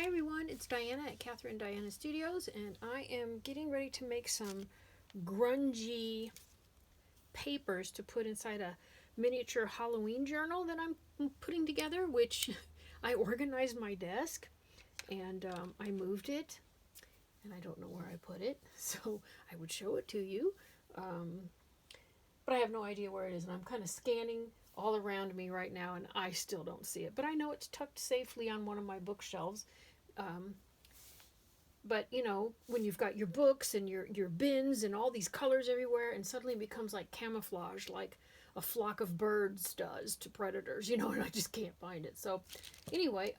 Hi everyone, it's Diana at Catherine Diana Studios, and I am getting ready to make some grungy papers to put inside a miniature Halloween journal that I'm putting together, which I organized my desk and I moved it and I don't know where I put it, so I would show it to you. But I have no idea where it is, and I'm kind of scanning all around me right now and I still don't see it, but I know it's tucked safely on one of my bookshelves. um, but you know, when you've got your books and your bins and all these colors everywhere, and suddenly it becomes like camouflage, like a flock of birds does to predators, you know, and I just can't find it. So anyway,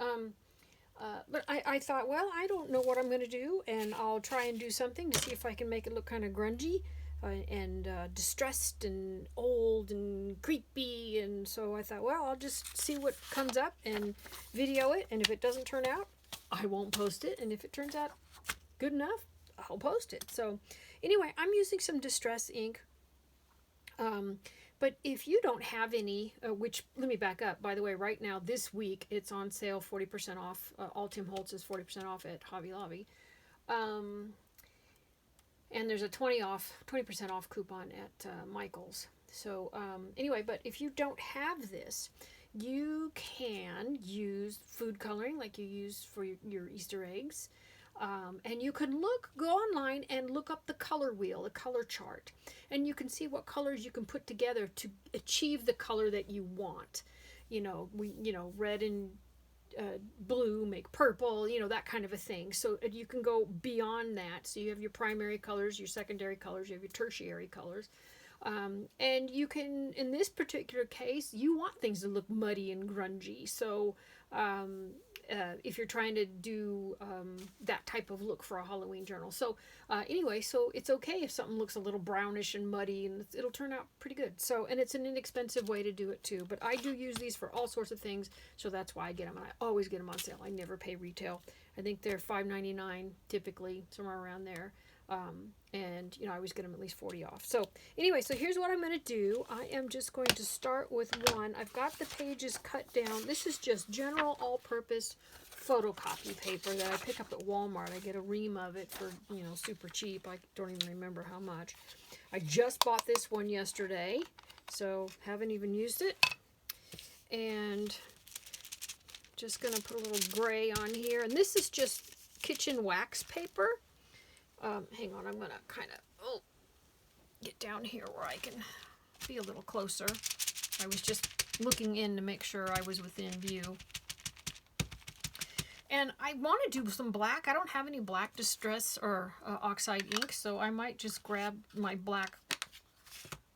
but I thought, well, I don't know what I'm going to do, and I'll try and do something to see if I can make it look kind of grungy and distressed and old and creepy. And so I thought, well, I'll just see what comes up and video it, and if it doesn't turn out, I won't post it, and if it turns out good enough, I'll post it. So anyway, I'm using some Distress ink. But if you don't have any, which, let me back up, by the way, right now, this week, it's on sale, 40% off. All Tim Holtz is 40% off at Hobby Lobby. And there's a 20% off coupon at Michael's. So anyway, but if you don't have this, you can use food coloring like you use for your Easter eggs. And you can go online and look up the color wheel, the color chart, and you can see what colors you can put together to achieve the color that you want. Red and blue make purple, that kind of a thing. So you can go beyond that. So you have your primary colors, your secondary colors, you have your tertiary colors. And you can, in this particular case, you want things to look muddy and grungy. So if you're trying to do that type of look for a Halloween journal. So anyway, so it's okay if something looks a little brownish and muddy, and it'll turn out pretty good. So, and it's an inexpensive way to do it too. But I do use these for all sorts of things, so that's why I get them. And I always get them on sale. I never pay retail. I think they're $5.99 typically, somewhere around there. And I always get them at least 40 off. So anyway, so here's what I'm going to do. I am just going to start with one. I've got the pages cut down. This is just general all-purpose photocopy paper that I pick up at Walmart. I get a ream of it for, super cheap. I don't even remember how much. I just bought this one yesterday, so haven't even used it. And just going to put a little gray on here. And this is just kitchen wax paper. Hang on, I'm going to kind of get down here where I can be a little closer. I was just looking in to make sure I was within view. And I want to do some black. I don't have any black Distress or oxide ink, so I might just grab my black.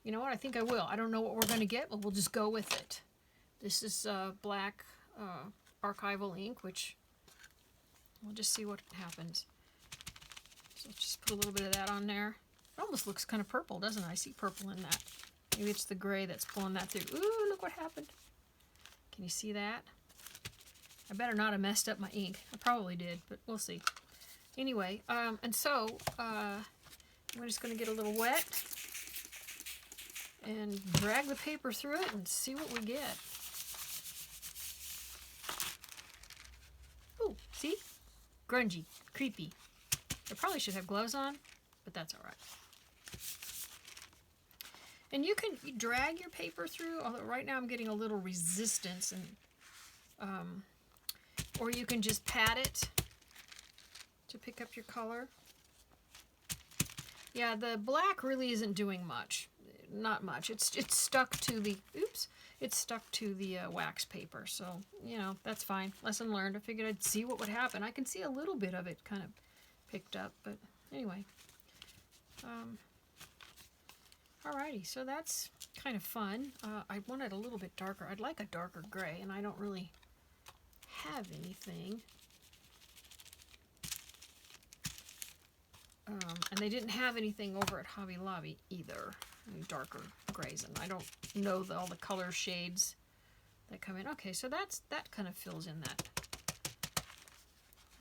You know what? I think I will. I don't know what we're going to get, but we'll just go with it. This is black archival ink, which we'll just see what happens. So just put a little bit of that on there. It almost looks kind of purple, doesn't it? I see purple in that. Maybe it's the gray that's pulling that through. Ooh, look what happened. Can you see that? I better not have messed up my ink. I probably did, but we'll see. Anyway, and so I'm just going to get a little wet and drag the paper through it and see what we get. Ooh, see? Grungy, creepy. I probably should have gloves on, but that's all right. And you drag your paper through, although right now I'm getting a little resistance, and or you can just pat it to pick up your color. Yeah, the black really isn't doing much. Not much. It's stuck to the, it's stuck to the wax paper. So, that's fine. Lesson learned. I figured I'd see what would happen. I can see a little bit of it kind of picked up, but anyway. Alrighty, so that's kind of fun. I want it a little bit darker. I'd like a darker gray, and I don't really have anything. And they didn't have anything over at Hobby Lobby either, any darker grays, and I don't know all the color shades that come in. Okay, so that kind of fills in that.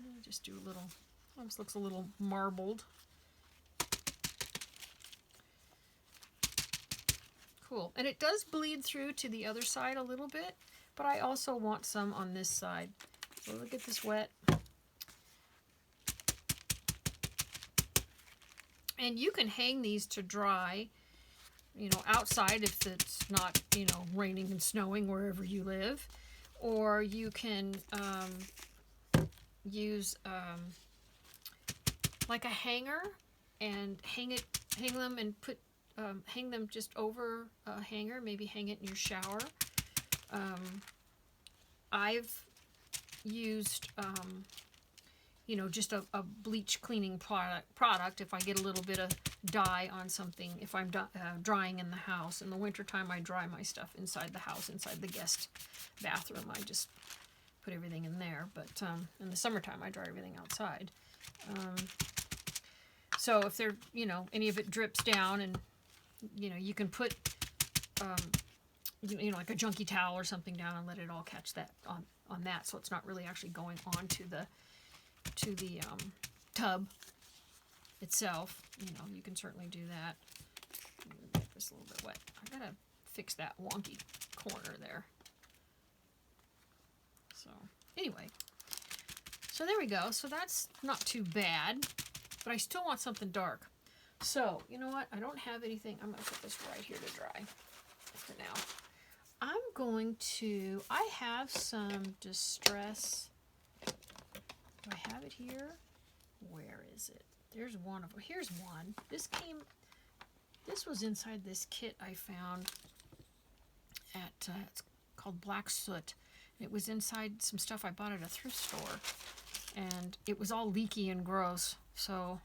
I'll just do a little, almost looks a little marbled. Cool, and it does bleed through to the other side a little bit, but I also want some on this side. So we'll get this wet. And you can hang these to dry, you know, outside if it's not, you know, raining and snowing wherever you live. Or you can use like a hanger and hang them and hang them just over a hanger. Maybe hang it in your shower. I've used you know, just a bleach cleaning product if I get a little bit of dye on something, if I'm drying in the house. In the wintertime, I dry my stuff inside the house, inside the guest bathroom. I just put everything in there. But in the summertime, I dry everything outside. So if there, you know, any of it drips down, and, you know, you can put, you know, like a junky towel or something down and let it all catch that on that, so it's not really actually going onto the tub itself. You know, you can certainly do that. Get this a little bit wet. I gotta fix that wonky corner there. So anyway, so there we go. So that's not too bad, but I still want something dark. So you know what? I don't have anything. I'm gonna put this right here to dry for now. I'm going to. I have some Distress. Do I have it here? Where is it? There's one of them. Here's one. This was inside this kit I found at, it's called Black Soot. It was inside some stuff I bought at a thrift store. And it was all leaky and gross. So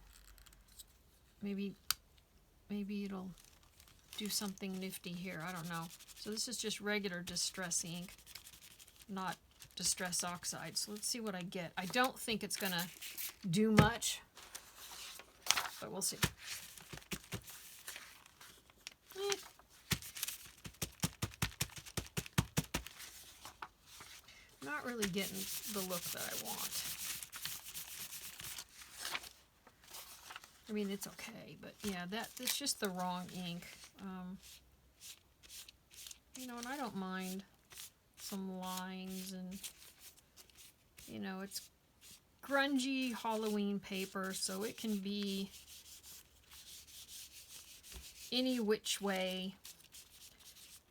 maybe it'll do something nifty here. I don't know. So this is just regular Distress ink, not Distress Oxide. So let's see what I get. I don't think it's gonna do much, but we'll see. Not really getting the look that I want. I mean, it's okay, but yeah, that's just the wrong ink. You know, and I don't mind some lines, and you know, it's grungy Halloween paper, so it can be any which way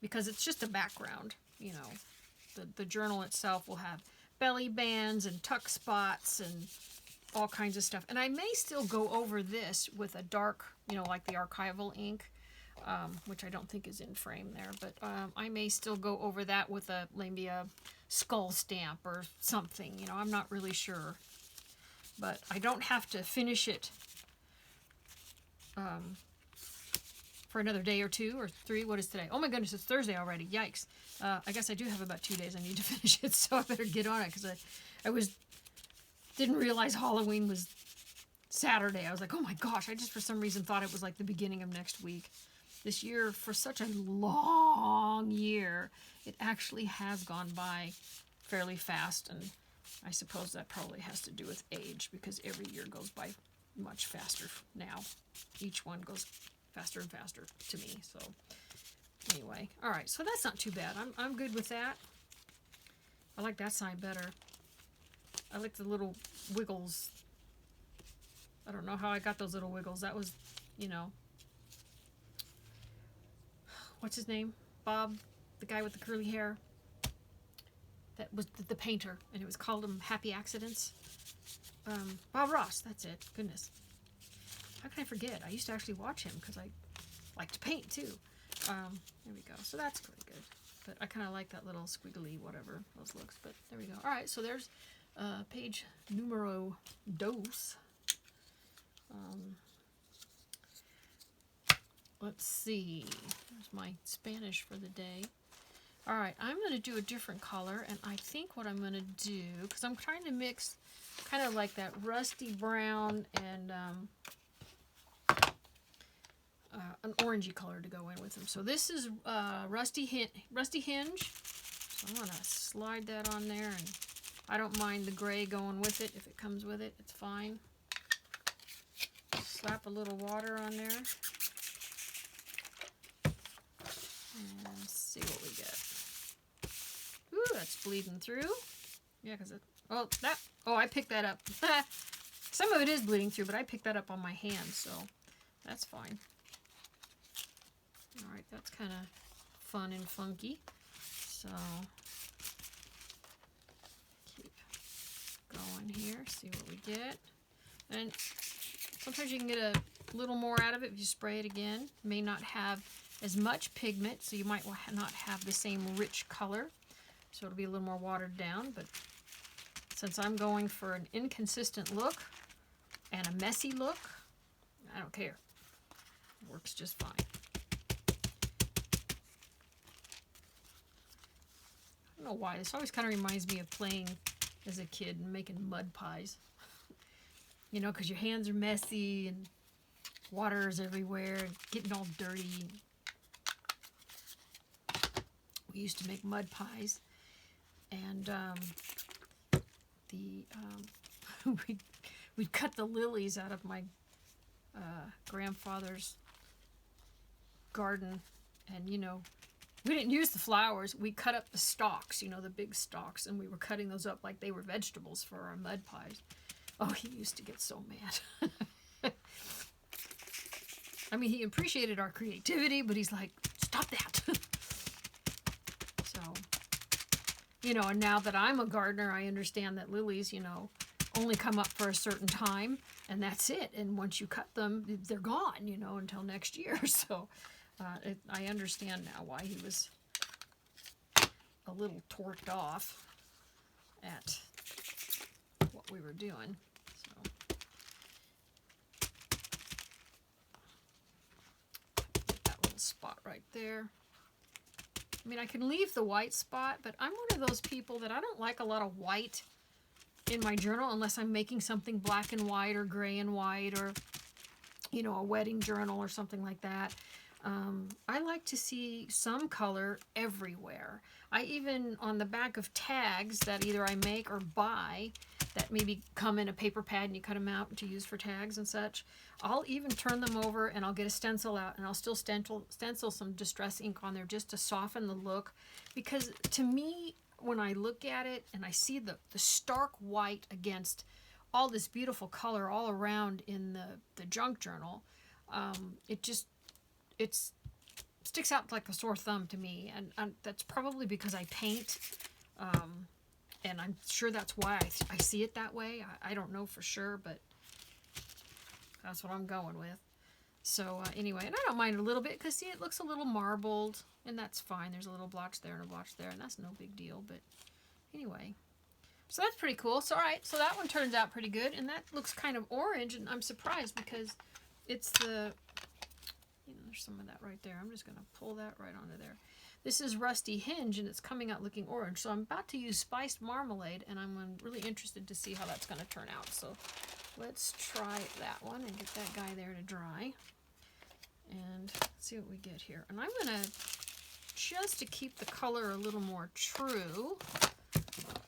because it's just a background. You know, the journal itself will have belly bands and tuck spots and all kinds of stuff, and I may still go over this with a dark, you know, like the archival ink, which I don't think is in frame there, but I may still go over that with maybe a skull stamp or something. You know, I'm not really sure, but I don't have to finish it for another day or 2 or 3. What is today? Oh my goodness, it's Thursday already. Yikes. I guess I do have about 2 days I need to finish it, so I better get on it, because I didn't realize Halloween was Saturday. I was like, oh my gosh, I just for some reason thought it was like the beginning of next week. This year, for such a long year, it actually has gone by fairly fast, and I suppose that probably has to do with age, because every year goes by much faster now. Each one goes faster and faster to me. So anyway, all right, so that's not too bad. I'm good with that. I like that side better. I like the little wiggles. I don't know how I got those little wiggles. That was, you know, what's his name? Bob, the guy with the curly hair. That was the painter, and it was called him Happy Accidents. Bob Ross, that's it. Goodness. How can I forget? I used to actually watch him because I like to paint too. There we go. So that's pretty good. But I kind of like that little squiggly whatever those looks. But there we go. All right, so there's page numero dos. Let's see. There's my Spanish for the day. All right, I'm going to do a different color, and I think what I'm going to do, because I'm trying to mix kind of like that rusty brown and an orangey color to go in with them. So this is Rusty Hinge. So I'm going to slide that on there, and I don't mind the gray going with it. If it comes with it, it's fine. Slap a little water on there. And see what we get. Ooh, that's bleeding through. Yeah, because it... Oh, I picked that up. Some of it is bleeding through, but I picked that up on my hand, so That's fine. All right, that's kind of fun and funky. So keep going here, see what we get. And sometimes you can get a little more out of it if you spray it again. May not have as much pigment, so you might not have the same rich color. So it'll be a little more watered down, but since I'm going for an inconsistent look and a messy look, I don't care. It works just fine. I don't know why. This always kind of reminds me of playing as a kid and making mud pies. You know, because your hands are messy and water is everywhere and getting all dirty. We used to make mud pies, and we'd cut the lilies out of my grandfather's garden, and you know, we didn't use the flowers. We cut up the stalks, you know, the big stalks, and we were cutting those up like they were vegetables for our mud pies. Oh, he used to get so mad. I mean, he appreciated our creativity, but he's like, stop that. So, you know, and now that I'm a gardener, I understand that lilies, you know, only come up for a certain time, and that's it. And once you cut them, they're gone, you know, until next year. So I understand now why he was a little torqued off at what we were doing. Spot right there. I mean, I can leave the white spot, but I'm one of those people that I don't like a lot of white in my journal unless I'm making something black and white or gray and white, or, you know, a wedding journal or something like that. I like to see some color everywhere. I even, on the back of tags that either I make or buy, that maybe come in a paper pad and you cut them out to use for tags and such, I'll even turn them over and I'll get a stencil out and I'll still stencil some distress ink on there just to soften the look. Because to me, when I look at it and I see the stark white against all this beautiful color all around in the junk journal, it sticks out like a sore thumb to me. And that's probably because I paint, and I'm sure that's why I see it that way. I don't know for sure, but that's what I'm going with. So anyway, and I don't mind a little bit because, see, it looks a little marbled, and that's fine. There's a little blotch there and a blotch there, and that's no big deal. But anyway, so that's pretty cool. So all right, so that one turns out pretty good, and that looks kind of orange, and I'm surprised because it's the, you know, there's some of that right there. I'm just going to pull that right onto there. This is Rusty Hinge, and it's coming out looking orange. So I'm about to use Spiced Marmalade, and I'm really interested to see how that's going to turn out. So let's try that one and get that guy there to dry. And see what we get here. And I'm going to, just to keep the color a little more true,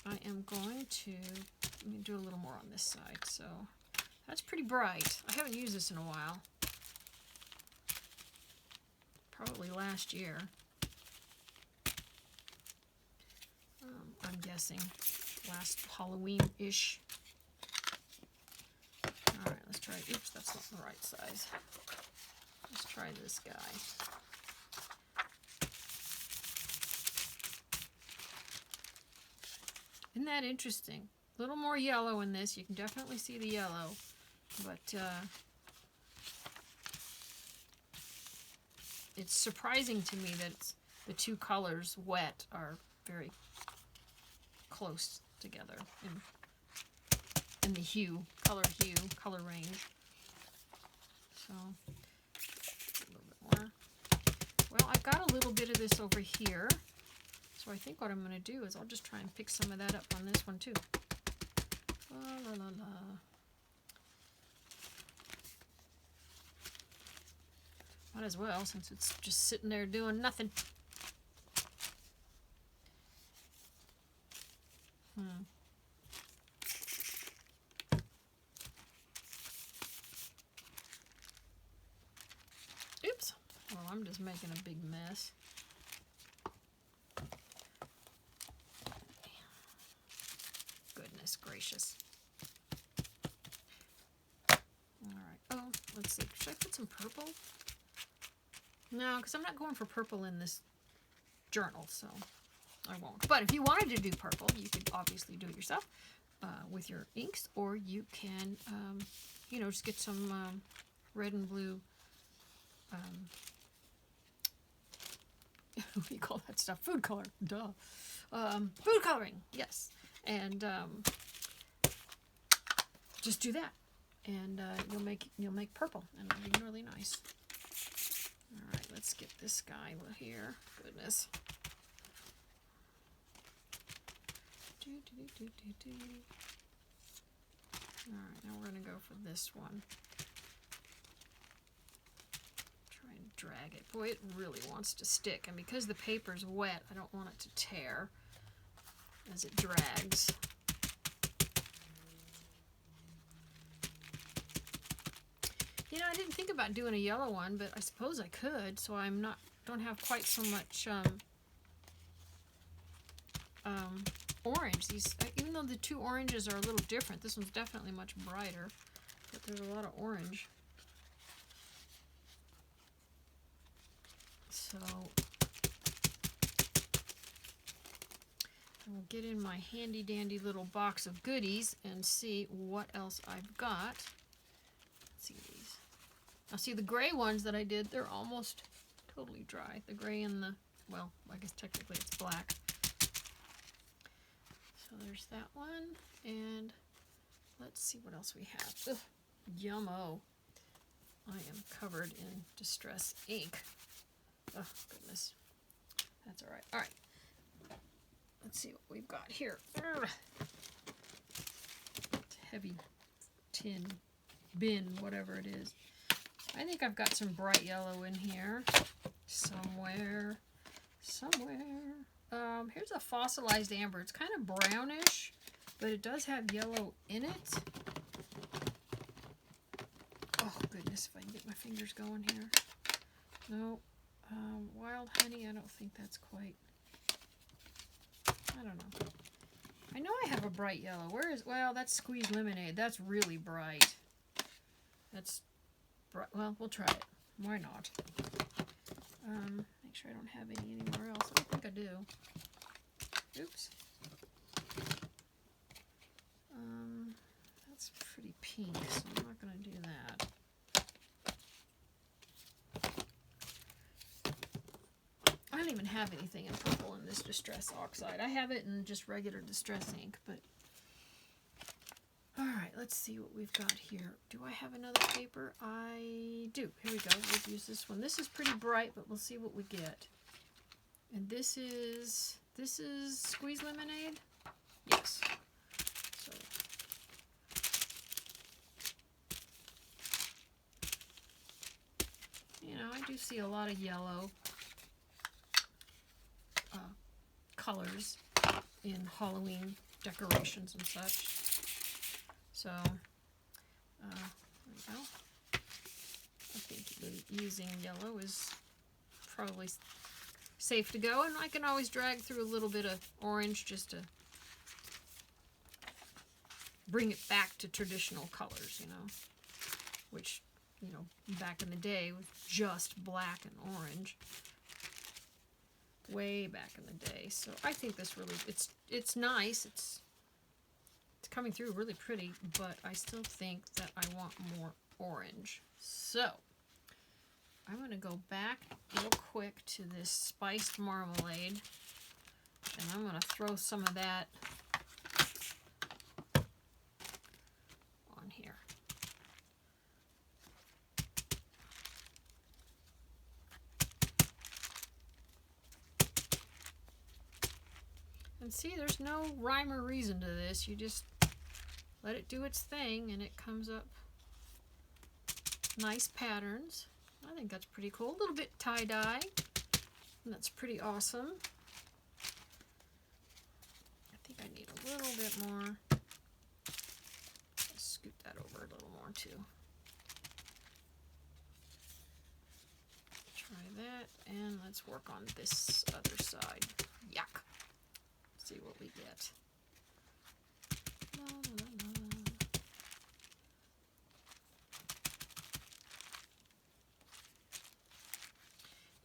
I am going to, let me do a little more on this side. So that's pretty bright. I haven't used this in a while. Probably last year. I'm guessing last Halloween-ish. All right, let's try, oops, that's not the right size. Let's try this guy. Isn't that interesting? A little more yellow in this. You can definitely see the yellow, but it's surprising to me that the two colors, wet, are very close together in the hue, color range. So a little bit more. Well, I've got a little bit of this over here, so I think what I'm going to do is I'll just try and pick some of that up on this one too. La, la, la, la. Might as well, since it's just sitting there doing nothing. Oops. Well, I'm just making a big mess. Goodness gracious. All right. Oh, let's see, should I put some purple? No, because I'm not going for purple in this journal, so I won't. But if you wanted to do purple, you could obviously do it yourself with your inks, or you can, you know, just get some red and blue, what do you call that stuff? Food color, duh. Food coloring, yes. And just do that, and you'll make purple, and it'll be really nice. All right, let's get this guy here. Goodness. All right, now we're going to go for this one. Try and drag it. Boy, it really wants to stick, and because the paper's wet, I don't want it to tear as it drags. You know, I didn't think about doing a yellow one, but I suppose I could, so don't have quite so much orange. These, even though the two oranges are a little different, this one's definitely much brighter, but there's a lot of orange. So I'll get in my handy dandy little box of goodies and see what else I've got. Let's see these. Now see, the gray ones that I did, they're almost totally dry. The gray and the, well, I guess technically it's black. So there's that one, and let's see what else we have. Ugh, yummo. I am covered in Distress ink. Oh, goodness. That's all right. All right. Let's see what we've got here. Ugh. Heavy tin bin, whatever it is. I think I've got some bright yellow in here somewhere. Here's a fossilized amber. It's kind of brownish, but it does have yellow in it. Oh, goodness, if I can get my fingers going here. No. Wild honey, I don't think that's quite... I don't know. I know I have a bright yellow. Where is... Well, that's squeezed lemonade. That's really bright. That's... Well, we'll try it. Why not? Make sure I don't have any anywhere else. I don't think I do. Oops. That's pretty pink, so I'm not going to do that. I don't even have anything in purple in this Distress Oxide. I have it in just regular Distress ink, but... Alright, let's see what we've got here. Do I have another paper? I do. Here we go. We'll use this one. This is pretty bright, but we'll see what we get. And this is Squeeze Lemonade? Yes. So, you know, I do see a lot of yellow colors in Halloween decorations and such. So, well, I think using yellow is probably safe to go, and I can always drag through a little bit of orange just to bring it back to traditional colors, you know, which, you know, back in the day was just black and orange. Way back in the day. So I think this really, it's nice, it's coming through really pretty, but I still think that I want more orange. So I'm going to go back real quick to this spiced marmalade, and I'm going to throw some of that on here. And see, there's no rhyme or reason to this. You just let it do its thing, and it comes up nice patterns. I think that's pretty cool. A little bit tie-dye, and that's pretty awesome. I think I need a little bit more. Let's scoot that over a little more, too. Try that, and let's work on this other side. Yuck. See what we get. La, la, la.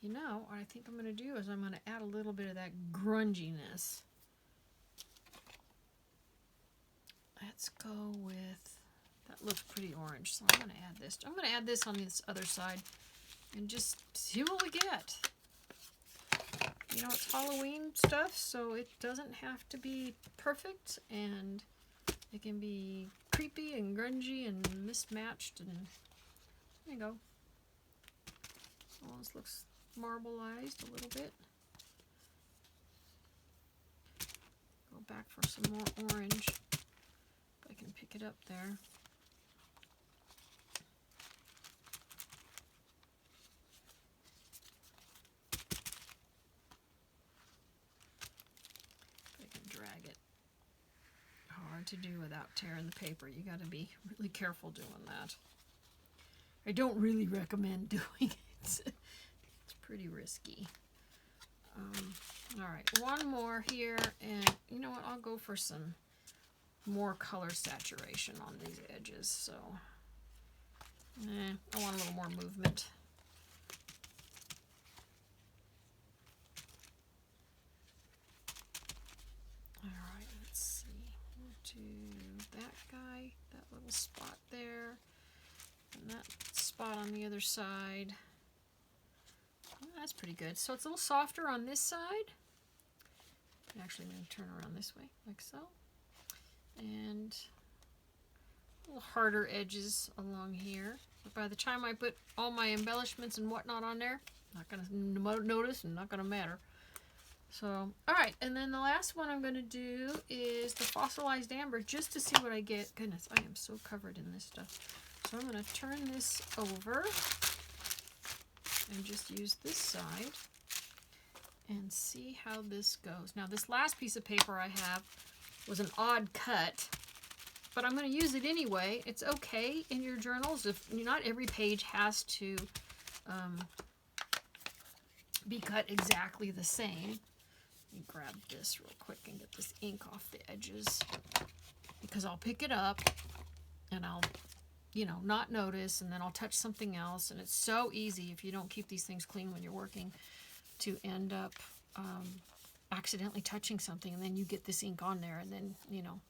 you know, what I think I'm going to do is I'm going to add a little bit of that grunginess. Let's go with, that looks pretty orange, so I'm going to add this. I'm going to add this on this other side and just see what we get. You know, it's Halloween stuff, so it doesn't have to be perfect, and it can be creepy and grungy and mismatched, and there you go. Almost looks marbleized a little bit. Go back for some more orange, if I can pick it up there. To do without tearing the paper. You got to be really careful doing that. I don't really recommend doing it. It's pretty risky. All right, one more here, and you know what? I'll go for some more color saturation on these edges. So, I want a little more movement. That guy, that little spot there, and that spot on the other side. Well, that's pretty good. So it's a little softer on this side. Actually, I'm going to turn around this way, like so. And a little harder edges along here. But by the time I put all my embellishments and whatnot on there, not going to notice and not going to matter. So, alright, and then the last one I'm going to do is the fossilized amber, just to see what I get. Goodness, I am so covered in this stuff. So I'm going to turn this over and just use this side and see how this goes. Now, this last piece of paper I have was an odd cut, but I'm going to use it anyway. It's okay in your journals. If not every page has to be cut exactly the same. Let me grab this real quick and get this ink off the edges, because I'll pick it up and I'll, you know, not notice, and then I'll touch something else, and it's so easy if you don't keep these things clean when you're working to end up accidentally touching something, and then you get this ink on there, and then, you know,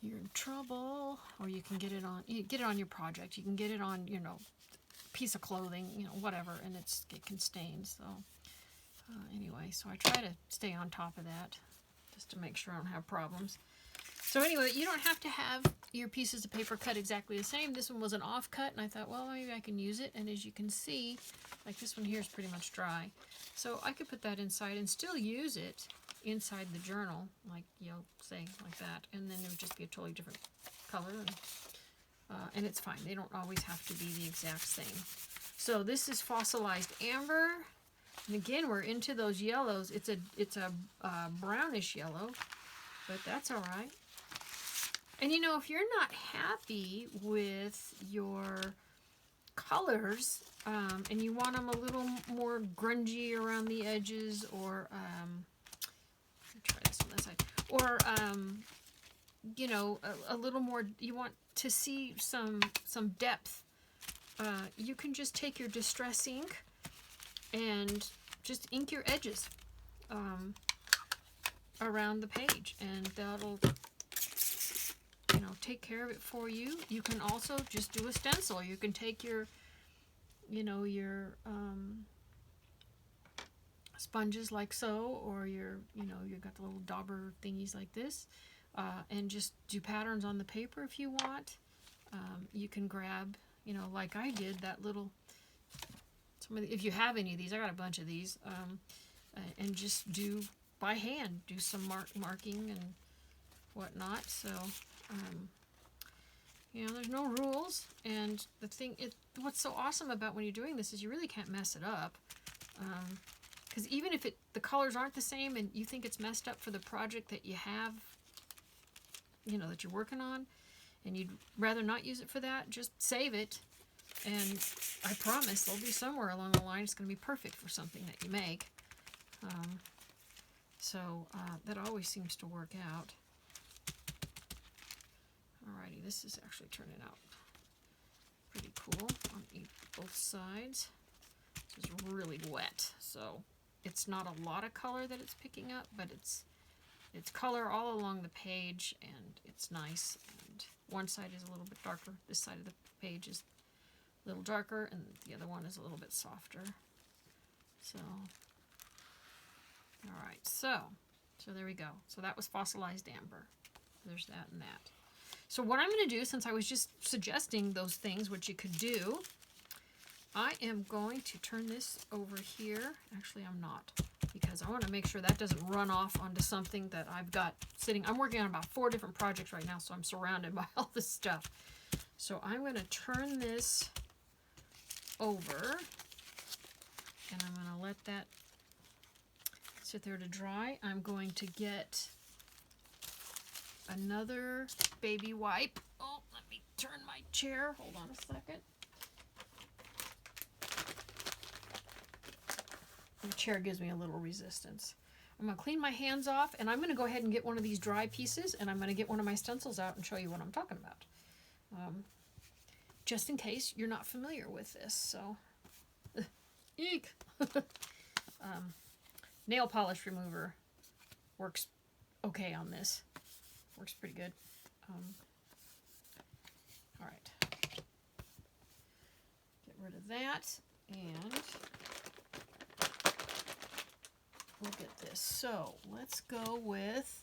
you're in trouble. Or you can get it on your project. You can get it on, you know, piece of clothing, you know, whatever, and it can stain. So anyway, so I try to stay on top of that just to make sure I don't have problems. So anyway, you don't have to have your pieces of paper cut exactly the same. This one was an off cut, and I thought, well, maybe I can use it. And as you can see, like this one here is pretty much dry. So I could put that inside and still use it inside the journal, like, you know, say like that. And then it would just be a totally different color. And it's fine. They don't always have to be the exact same. So this is fossilized amber. And again, we're into those yellows. It's a brownish yellow, but that's all right. And you know, if you're not happy with your colors and you want them a little more grungy around the edges, or let me try this on this side, or you know, a little more, you want to see some depth, you can just take your Distress ink and just ink your edges around the page, and that'll, you know, take care of it for you. You can also just do a stencil. You can take your, you know, your sponges like so, or your, you know, you've got the little dauber thingies like this, and just do patterns on the paper if you want. You can grab, you know, like I did, that little, if you have any of these, I got a bunch of these, and just do by hand, do some marking and whatnot. So, you know, there's no rules, and the thing, what's so awesome about when you're doing this is you really can't mess it up, because even if the colors aren't the same and you think it's messed up for the project that you have, you know, that you're working on, and you'd rather not use it for that, just save it, and I promise there'll be somewhere along the line it's going to be perfect for something that you make. So that always seems to work out. Alrighty, this is actually turning out pretty cool on both sides. is really wet, so it's not a lot of color that it's picking up, but it's color all along the page, and it's nice. And one side is a little bit darker. This side of the page is a little darker, and the other one is a little bit softer. So, all right, so there we go. So that was fossilized amber. There's that and that. So what I'm going to do, since I was just suggesting those things, what you could do, I am going to turn this over here. Actually, I'm not, because I want to make sure that doesn't run off onto something that I've got sitting. I'm working on about 4 different projects right now, so I'm surrounded by all this stuff. So I'm going to turn this over, and I'm going to let that sit there to dry. I'm going to get another baby wipe. Oh, let me turn my chair. Hold on a second. The chair gives me a little resistance. I'm going to clean my hands off, and I'm going to go ahead and get one of these dry pieces, and I'm going to get one of my stencils out and show you what I'm talking about. Just in case you're not familiar with this, so... Eek! Nail polish remover works okay on this. Works pretty good. All right. Get rid of that, and we'll get this. So let's go with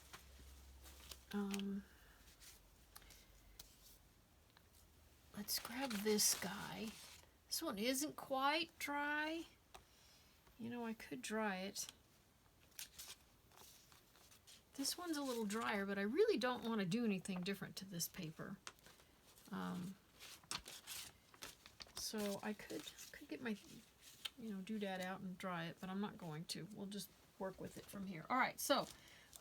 let's grab this guy. This one isn't quite dry. You know, I could dry it. This one's a little drier, but I really don't want to do anything different to this paper. So I could get my, doodad out and dry it, but I'm not going to. We'll just work with it from here. All right, so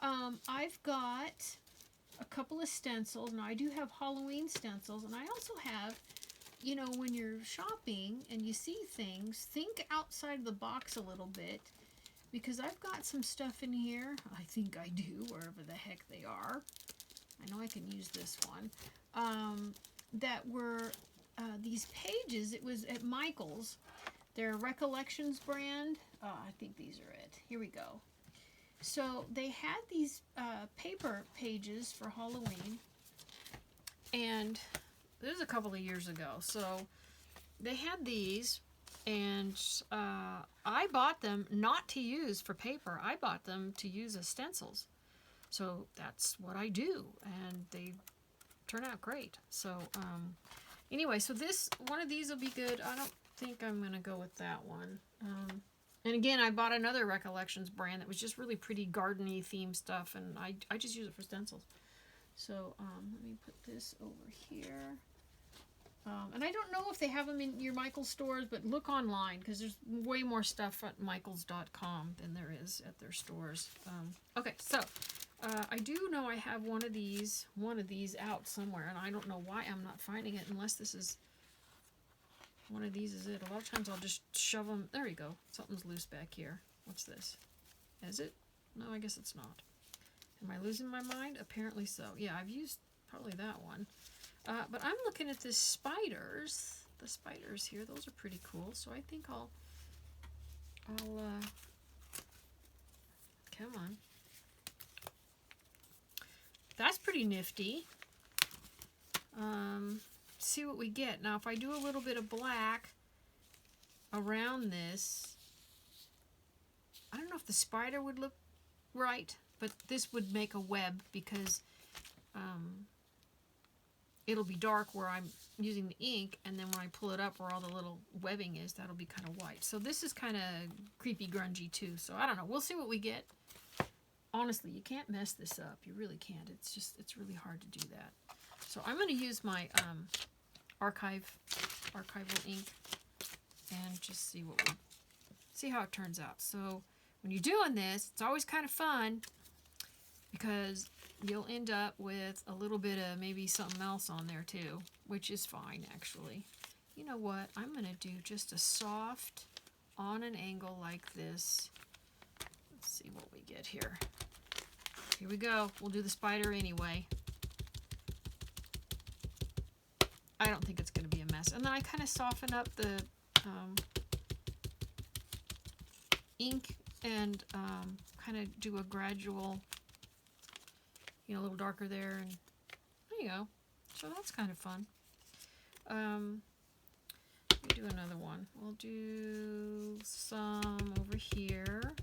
I've got a couple of stencils. Now I do have Halloween stencils, and I also have, when you're shopping and you see things, think outside the box a little bit, because I've got some stuff in here. I think I do, wherever the heck they are. I know I can use this one. That were these pages. It was at Michael's. Their Recollections brand. I think these are it. Here we go. So they had these paper pages for Halloween, and this was a couple of years ago. So they had these, and I bought them not to use for paper. I bought them to use as stencils. So that's what I do, and they turn out great. So anyway, so one of these will be good. I don't think I'm going to go with that one. And again, I bought another Recollections brand that was just really pretty garden-y themed stuff, and I just use it for stencils. So let me put this over here. And I don't know if they have them in your Michaels stores, but look online, because there's way more stuff at michaels.com than there is at their stores. Okay, so I do know I have one of these out somewhere, and I don't know why I'm not finding it, unless this is one of these is it. A lot of times I'll just shove them. There we go. Something's loose back here. What's this? Is it? No, I guess it's not. Am I losing my mind? Apparently so. Yeah, I've used probably that one. But I'm looking at the spiders. The spiders here, those are pretty cool. So I think I'll come on. That's pretty nifty. See what we get. Now, if I do a little bit of black around this, I don't know if the spider would look right, but this would make a web, because it'll be dark where I'm using the ink, and then when I pull it up where all the little webbing is, that'll be kind of white. So this is kind of creepy grungy too. So I don't know. We'll see what we get. Honestly, you can't mess this up. You really can't. It's really hard to do that. So I'm going to use my archival ink and just see how it turns out. So when you're doing this, it's always kind of fun, because you'll end up with a little bit of maybe something else on there too, which is fine actually. You know what? I'm going to do just a soft on an angle like this. Let's see what we get here. Here we go. We'll do the spider anyway. I don't think it's going to be a mess. And then I kind of soften up the ink and kind of do a gradual, you know, a little darker there, and there you go. So that's kind of fun. Let me do another one. We'll do some over here.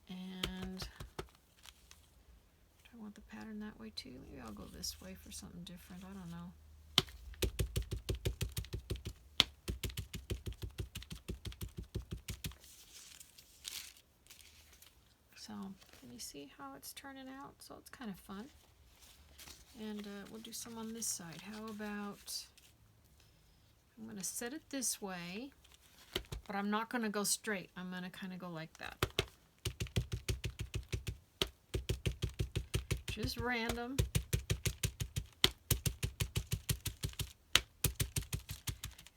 And do I want the pattern that way too? Maybe I'll go this way for something different. I don't know. So, can you see how it's turning out? So it's kind of fun. And we'll do some on this side. How about, I'm going to set it this way, but I'm not going to go straight. I'm going to kind of go like that. Just random.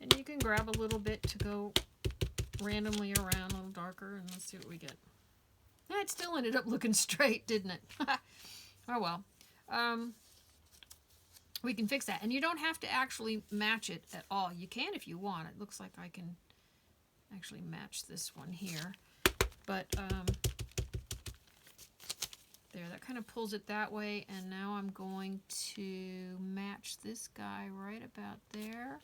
And you can grab a little bit to go randomly around, a little darker, and let's see what we get. It still ended up looking straight, didn't it? Oh well. We can fix that. And you don't have to actually match it at all. You can if you want. It looks like I can actually match this one here. But there, that kind of pulls it that way. And now I'm going to match this guy right about there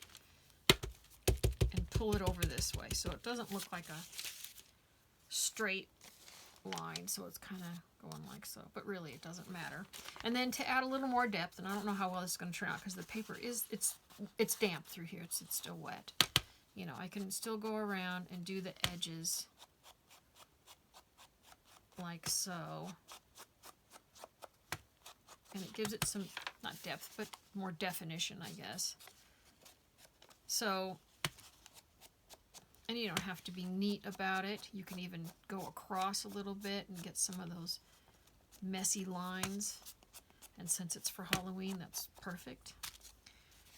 and pull it over this way. So it doesn't look like a straight line, so it's kind of going like so, but really it doesn't matter. And then to add a little more depth, and I don't know how well this is going to turn out because the paper is, it's damp through here, it's still wet. You know, I can still go around and do the edges like so, and it gives it some, not depth, but more definition, I guess. So, and you don't have to be neat about it. You can even go across a little bit and get some of those messy lines. And since it's for Halloween, that's perfect.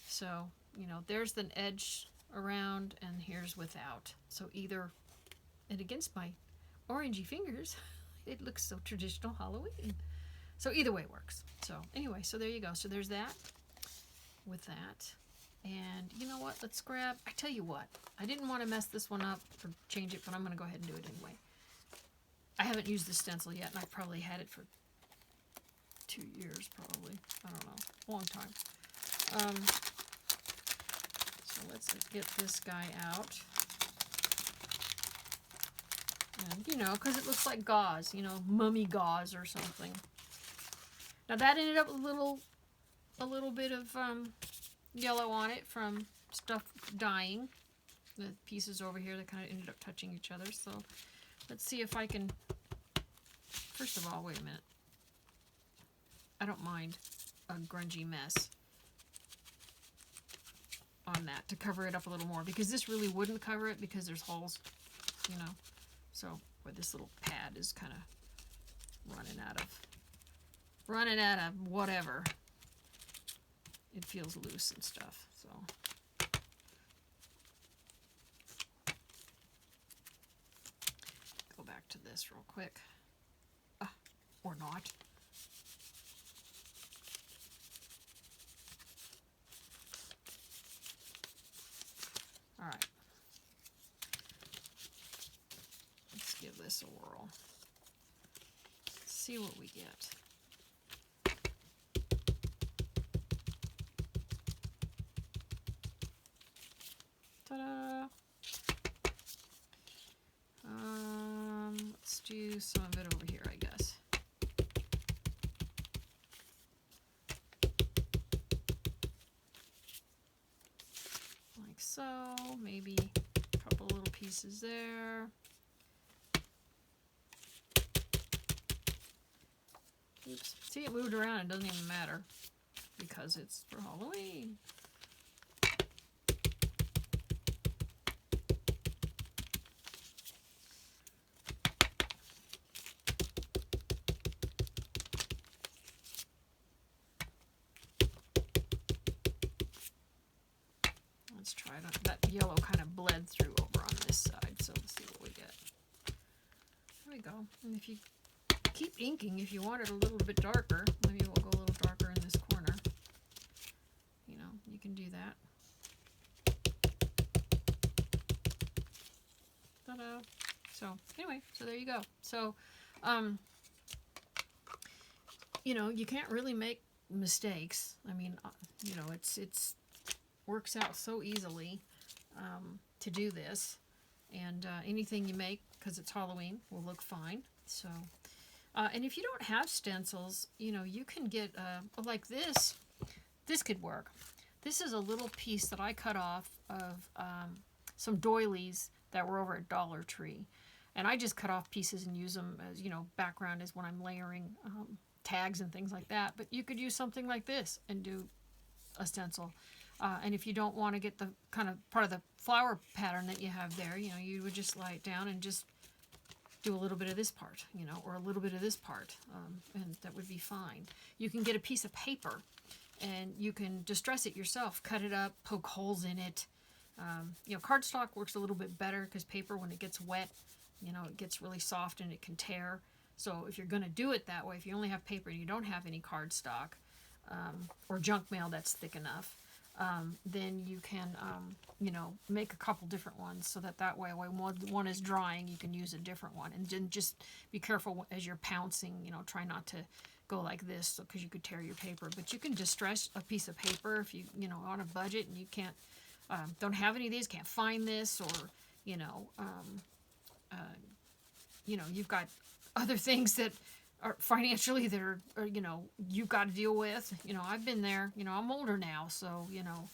So, you know, there's an edge around and here's without. So either, and against my orangey fingers, it looks so traditional Halloween. So either way works. So anyway, so there you go. So there's that with that. And you know what? Let's grab, I tell you what, I didn't want to mess this one up or change it, but I'm going to go ahead and do it anyway. I haven't used the stencil yet, and I've probably had it for 2 years, probably. I don't know. Long time. So let's get this guy out. And, you know, because it looks like gauze, you know, mummy gauze or something. Now that ended up with a little bit of yellow on it from stuff dying. The pieces over here that kind of ended up touching each other. So let's see if I can, first of all, wait a minute. I don't mind a grungy mess on that to cover it up a little more, because this really wouldn't cover it because there's holes, you know. So where this little pad is kind of running out of whatever. It feels loose and stuff, so. Go back to this real quick. Or not. All right. Let's give this a whirl. See what we get. Ta-da! Let's do some of it over here, I guess. Like so, maybe a couple little pieces there. Oops. See, it moved around. It doesn't even matter because it's for Halloween. Let's try it. That yellow kind of bled through over on this side, so let's see what we get. There we go. And if you keep inking, if you want it a little bit darker, maybe we'll go a little darker in this corner. You know, you can do that. So anyway, so there you go. So, you know, you can't really make mistakes. I mean, you know, it's works out so easily to do this, and anything you make, because it's Halloween, will look fine. So, and if you don't have stencils, you know, you can get like this. This could work. This is a little piece that I cut off of some doilies that were over at Dollar Tree, and I just cut off pieces and use them as, you know, background is when I'm layering tags and things like that. But you could use something like this and do a stencil. And if you don't want to get the kind of part of the flower pattern that you have there, you know, you would just lay it down and just do a little bit of this part, you know, or a little bit of this part, and that would be fine. You can get a piece of paper and you can distress it yourself, cut it up, poke holes in it. You know, cardstock works a little bit better because paper, when it gets wet, you know, it gets really soft and it can tear. So if you're going to do it that way, if you only have paper and you don't have any cardstock or junk mail that's thick enough, then you can, you know, make a couple different ones so that way when one is drying, you can use a different one. And then just be careful as you're pouncing, you know, try not to go like this because you could tear your paper. But you can distress a piece of paper if you know, on a budget and you can't, don't have any of these, can't find this, or, you know, you've got other things that are financially that are you know, you've got to deal with. You know, I've been there. You know, I'm older now, so, you know,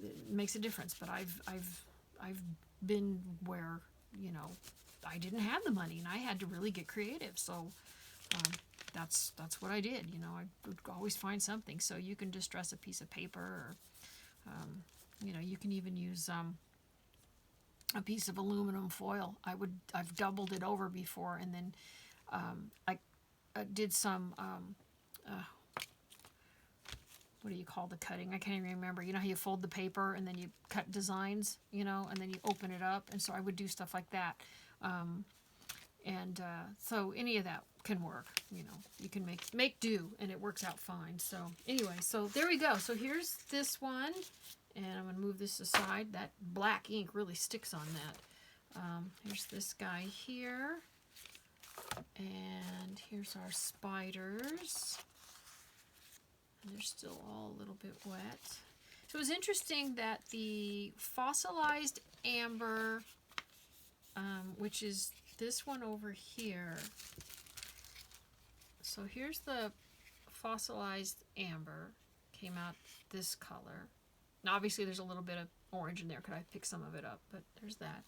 it makes a difference. But I've been where, you know, I didn't have the money and I had to really get creative. So that's what I did. You know, I would always find something. So you can distress a piece of paper, or you know, you can even use a piece of aluminum foil. I've doubled it over before, and then I did some what do you call the cutting? I can't even remember. You know how you fold the paper and then you cut designs, you know, and then you open it up, and so I would do stuff like that. So any of that can work. You know, you can make do, and it works out fine. So anyway, so there we go. So here's this one. And I'm going to move this aside. That black ink really sticks on that. Here's this guy here. And here's our spiders. And they're still all a little bit wet. So it was interesting that the fossilized amber, which is this one over here. So here's the fossilized amber. Came out this color. Now, obviously, there's a little bit of orange in there. Could I pick some of it up? But there's that.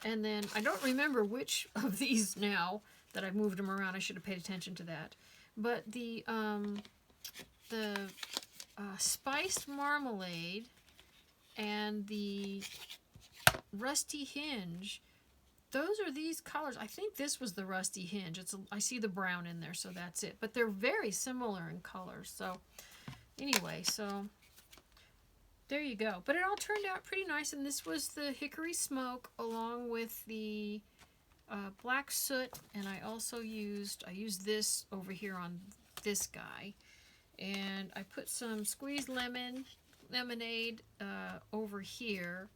And then I don't remember which of these now that I've moved them around. I should have paid attention to that. But the spiced marmalade and the rusty hinge, those are these colors. I think this was the rusty hinge. I see the brown in there, so that's it. But they're very similar in color. So anyway, so there you go. But it all turned out pretty nice, and this was the hickory smoke along with the black soot, and I used this over here on this guy, and I put some squeezed lemonade over here,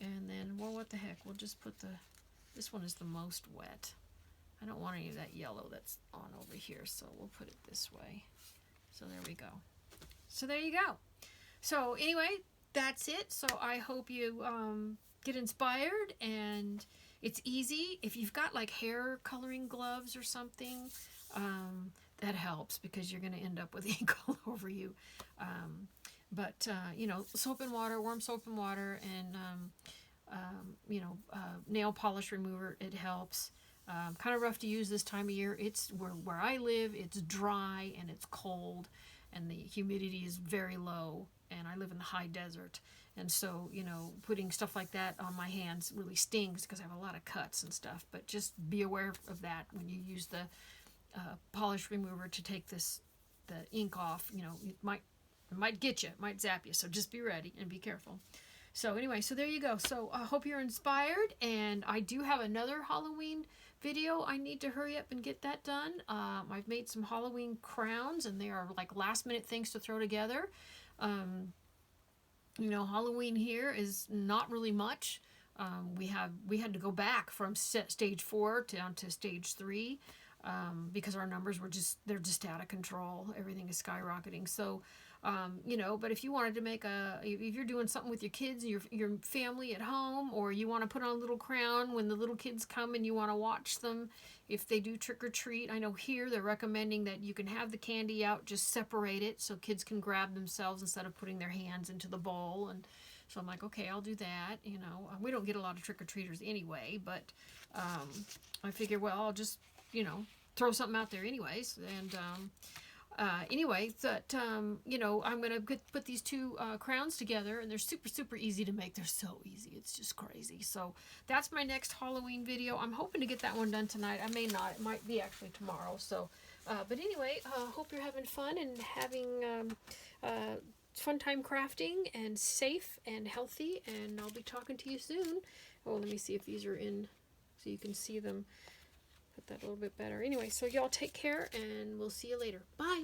and then, well, what the heck, we'll just put this one is the most wet. I don't want any of that yellow that's on over here, so we'll put it this way. So there we go. So there you go. So anyway, that's it. So I hope you get inspired, and it's easy. If you've got like hair coloring gloves or something, that helps because you're going to end up with ink all over you. But you know, soap and water, warm soap and water, and you know, nail polish remover, it helps. Kind of rough to use this time of year. It's where I live, it's dry and it's cold, and the humidity is very low, and I live in the high desert, and so, you know, putting stuff like that on my hands really stings because I have a lot of cuts and stuff. But just be aware of that when you use the polish remover to take the ink off. You know, it might get you, it might zap you, so just be ready and be careful. So anyway, so there you go. So I hope you're inspired, and I do have another Halloween video. I need to hurry up and get that done. I've made some Halloween crowns, and they are like last minute things to throw together. You know, Halloween here is not really much. We had to go back from stage 4 down to stage 3 because our numbers were they're just out of control. Everything is skyrocketing. So, but if you wanted to if you're doing something with your kids, your family at home, or you want to put on a little crown when the little kids come and you want to watch them, if they do trick or treat, I know here they're recommending that you can have the candy out, just separate it so kids can grab themselves instead of putting their hands into the bowl. And so I'm like, okay, I'll do that. We don't get a lot of trick or treaters anyway, but I figure, well, I'll just, throw something out there anyways. And anyway, I'm going to put these two crowns together, and they're super, super easy to make. They're so easy. It's just crazy. So that's my next Halloween video. I'm hoping to get that one done tonight. I may not. It might be actually tomorrow. So, but anyway, hope you're having fun and having fun time crafting and safe and healthy. And I'll be talking to you soon. Oh, let me see if these are in so you can see them. Put that a little bit better. Anyway, so y'all take care, and we'll see you later. Bye.